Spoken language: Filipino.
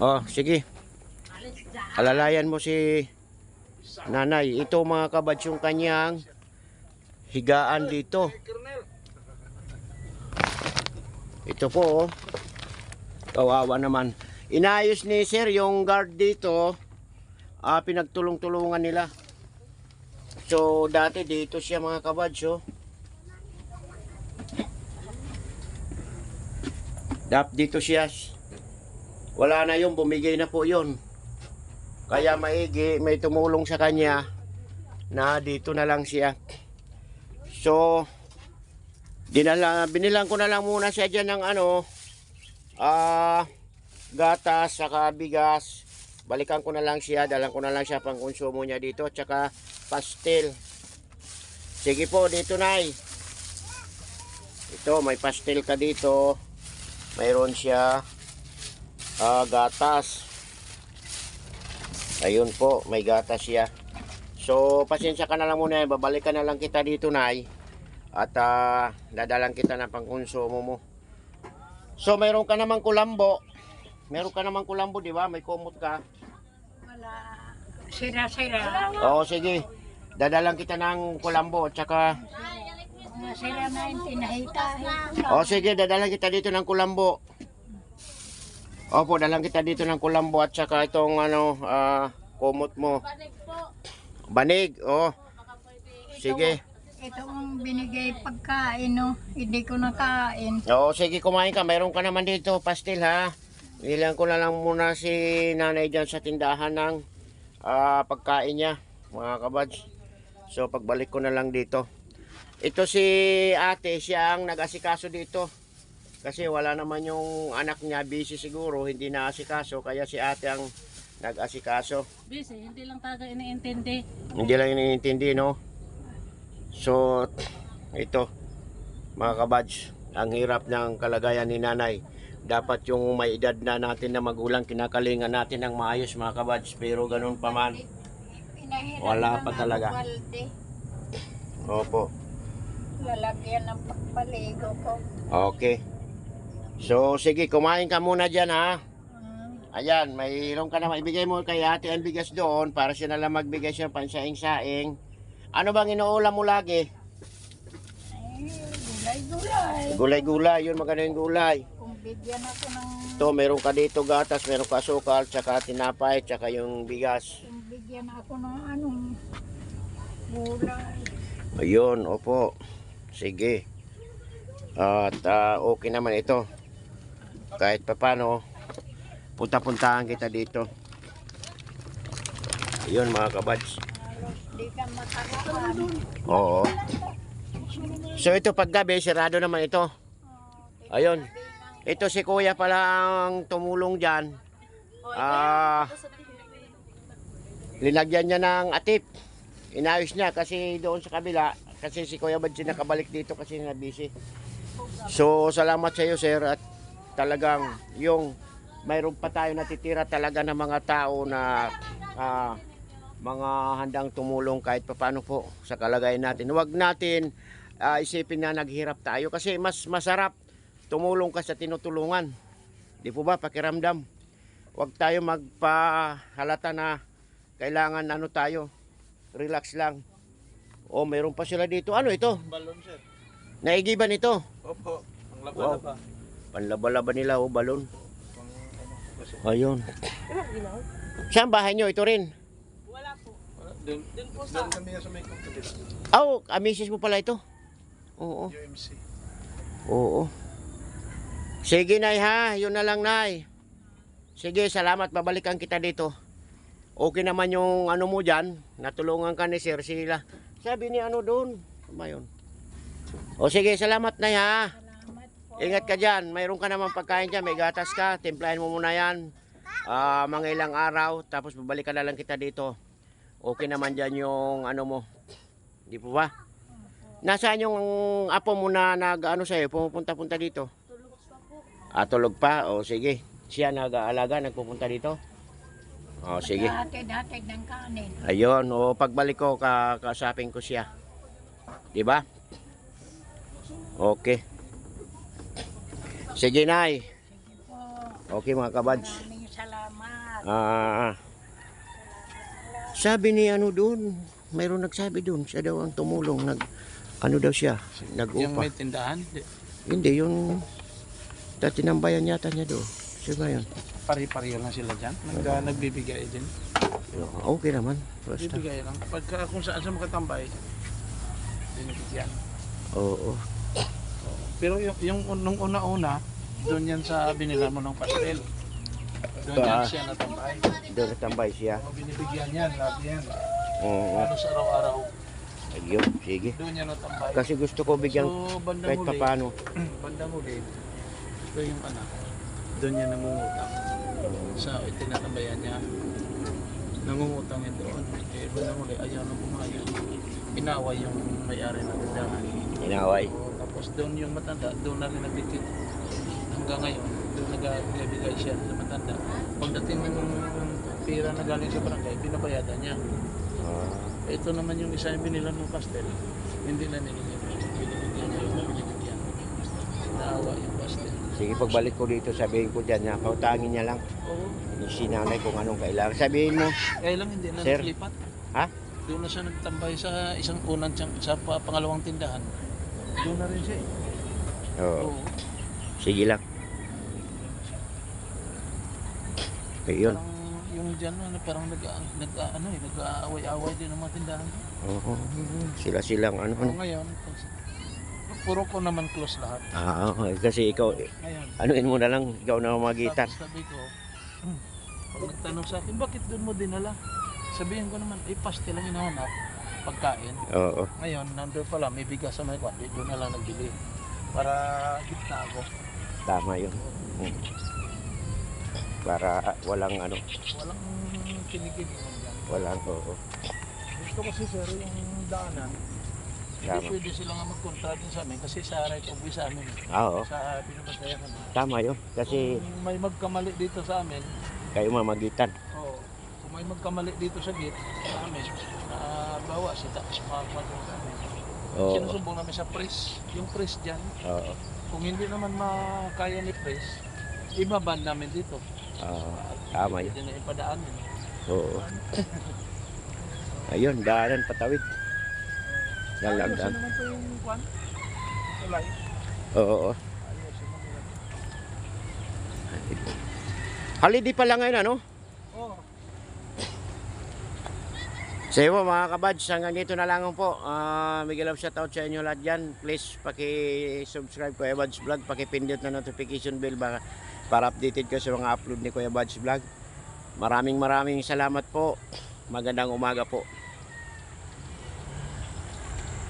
Oh, sige. Alalayan mo si nanay. Ito mga kabads yung kanyang higaan dito. Ito po, oh. Kawawa naman. Inayos ni sir yung guard dito. Pinagtulong-tulungan nila. So, dati dito siya mga kabads, oh. Dito siya. Wala na yun, bumigay na po yun. Kaya maigi, may tumulong sa kanya na dito na lang siya. So, binilang ko na lang muna siya dyan ng gatas, saka bigas. Balikan ko na lang siya, dalang ko na lang siya pang konsumo niya dito, tsaka pastel. Sige po, dito nay. Ito, may pastel ka dito. Mayroon siya gatas. Ayun po, may gatas siya. So, pasensya ka na lang muna, babalikan na lang kita dito nay. At dadalang kita na pang konsumo mo. So, mayroon ka namang kulambo. Meron ka namang kulambo, di ba? May kumot ka. Wala. Sira-sira. Oo, sige. Dadalang kita ng kulambo, tsaka... Sira na yung tinahitahin. O sige, dadalang kita dito ng kulambo. Opo, dadalang kita dito ng kulambo at saka itong kumot mo. Banig, oh. Sige. Ito ang binigay pagkain, no? Hindi ko nakain. Oo, sige, kumain ka. Mayroon ka naman dito, pastil ha. Nilang ko na lang muna si nanay dyan sa tindahan ng pagkain niya, mga kabads. So, pagbalik ko na lang dito. Ito si ate, siya ang nag-asikaso dito. Kasi wala naman yung anak niya, busy siguro, hindi na-asikaso. Kaya si ate ang nag-asikaso. Busy, hindi lang talaga iniintindi. Hindi lang iniintindi, no? So, ito, mga kabads, ang hirap ng kalagayan ni nanay. Dapat yung may edad na natin na magulang, kinakalingan natin ng maayos, mga kabads. Pero ganun pa man, wala pa talaga. Opo. Lalagyan ng pagpaligo ko. Okay. So, sige, kumain ka muna dyan, ha? Ayan, mayroon ka na maibigay mo kay ate ang bigas doon para siya na lang magbigay siya pansaing-saing. Ano bang inuulam mo lagi? Ay, gulay-gulay. Gulay-gulay, yun maganda yung gulay. Kung bigyan ako ng... Ito, meron ka dito gatas, meron ka asukal, tsaka tinapay, tsaka yung bigas. Kung bigyan ako ng anong gulay. Ayun, opo. Sige. At okay naman ito. Kahit papano, punta-puntahan kita dito. Ayun mga kabads. Di ka makaraan. Oo. So ito paggabi, sirado naman ito. Ayun. Ito si kuya pala ang tumulong dyan. Linagyan niya ng atip. Inayos niya kasi doon sa kabila. Kasi si Kuya Badji nakabalik dito kasi na busy. So salamat sa iyo sir. At talagang yung mayroon pa tayo natitira talaga ng mga tao na mga handang tumulong kahit paano po sa kalagayan natin. Huwag natin isipin na naghirap tayo kasi mas masarap tumulong ka sa tinutulungan. Di po ba pakiramdam? Huwag tayo magpahalata na kailangan tayo. Relax lang. Oh, mayroon pa sila dito. Ano ito? Balon, sir. Naigiban ito. Opo. Ang laba-laba. Panlaba-laba nila, oh, balon. Kasi Ayun. Saan bahay nyo? Ito rin. Wala po. Doon po sa... Doon kami sa may kapatid. Oh, amisis mo pala ito. Oo. UMC. Oo. Sige, Nay, ha? Yun na lang, Nay. Sige, salamat. Babalikan kita dito. Okay naman yung ano mo dyan. Natulungan ka ni Sir sila. Sabi ni ano doon. Ano yun? O sige, salamat na ha. Salamat po. Ingat ka dyan. Mayroon ka naman pagkain dyan. May gatas ka. Timplahin mo muna yan. Mga ilang araw. Tapos babalikan na lang kita dito. Okay naman dyan yung ano mo. Di po ba? Nasaan yung apo mo na nag-ano sa'yo? Pumupunta-punta dito? Tulog pa po. Tulog pa? O sige. Siya nag-aalaga. Nagpupunta dito? O sige. Hatid-hatid ng kanin. Ayun, o pagbalik ko kasapin ko siya. 'Di ba? Okay. Sige, Nay. Sige po. Okay mga kabads. Maraming salamat. Sabi ni ano doon, mayroon nagsabi doon, siya daw ang tumulong, ano daw siya, Yung nag-upa. may tindahan, Hindi, yung tinambayan yata niya doon. Siya ba yun? pari-pariyo lang sila dyan. Nagbibigay din. Okay naman, basta. Bibigay lang. Pagka kung saan sa makatambay, binibigyan. Oo. Pero nung una-una, doon yan sa binilan mo ng pastel. Doon yan siya natambay. Doon natambay siya. O, binibigyan yan, lahat yan. Oo. Ano sa araw-araw, Ayun, sige. doon yan natambay. Kasi gusto ko bigyan So, bandang kahit huli, papano. bandang huli, ito yung anak. Doon yan nangungutang. Sa itinatambayan niya, nangungutang yan doon. Eh, bandang huli, ayaw na pumayag. Inaway yung may-ari ng tindahan. Inaway. Tapos doon yung matanda, doon na rin nagdikit. Hanggang ngayon, doon nagbibigay siya sa matanda. Pagdating ng pera na galing sa barangay, binabayadan niya. Ito naman yung isa yung binilan ng pastel. Hindi na nilagyan. Binibigyan niya yung binibigyan. Naawa yung pastel. Sige, pagbalik ko dito, sabihin ko dyan, pautangin niya lang. Oo. Si nanay kung anong kailangan. Sabihin mo, Kaya lang hindi na Sir. naglipat. ha? Doon na siya nagtambay sa isang unang sa pangalawang tindahan. Doon na rin siya eh. Oo. Oo. Sige lang. Ayun. Parang yung dyan, parang nag-aaway-away din ang mga tindahan. Oo. Sila-silang ano. Oo, ngayon, puro ko naman close lahat. Okay. Kasi ikaw, Ngayon, anuin mo na lang, ikaw na magitan. tapos sabi ko, pag nagtanong sa akin, bakit doon mo dinala? Sabihin ko naman, pastel lang hinahanap, pagkain. Oo. Ngayon, nandun pala, may bigas sa may kwan, doon na lang nagbili. Para gitna ako. Tama yun. Para walang ano, Walang kinikilig dyan. walang, oo. Gusto kasi sir, yung daanan, Tama. hindi pwede sila nga mag-contra din sa amin kasi sa right of way sa amin. Oo. Sa pinapatayan kami. Tama yun. Kasi Kung may magkamali dito sa amin, kayo mamagitan. oo, kung may magkamali dito sa gate sa amin, bawa si sumakman sa amin. Oo. Sinusumbong namin sa press, yung press dyan. Oo. Kung hindi naman makaya ni press, ibaban namin dito. Tama yun. Hindi na ipadaan yun. Oo. Ayun, daanan patawid. Yan lang Ayos daan. naman po yung kwan. Tulay. Oo. Ayos yung mga. Holiday pa lang ngayon, ano? Oo. So yun, mga kabads, hanggang dito na lang po. Miguel love shoutout sa inyo lahat dyan. Please, paki-subscribe Kuya Bads Vlog. Paki-pindot na notification bell para updated ko sa mga upload ni Kuya Bads Vlog. Maraming salamat po. Magandang umaga po.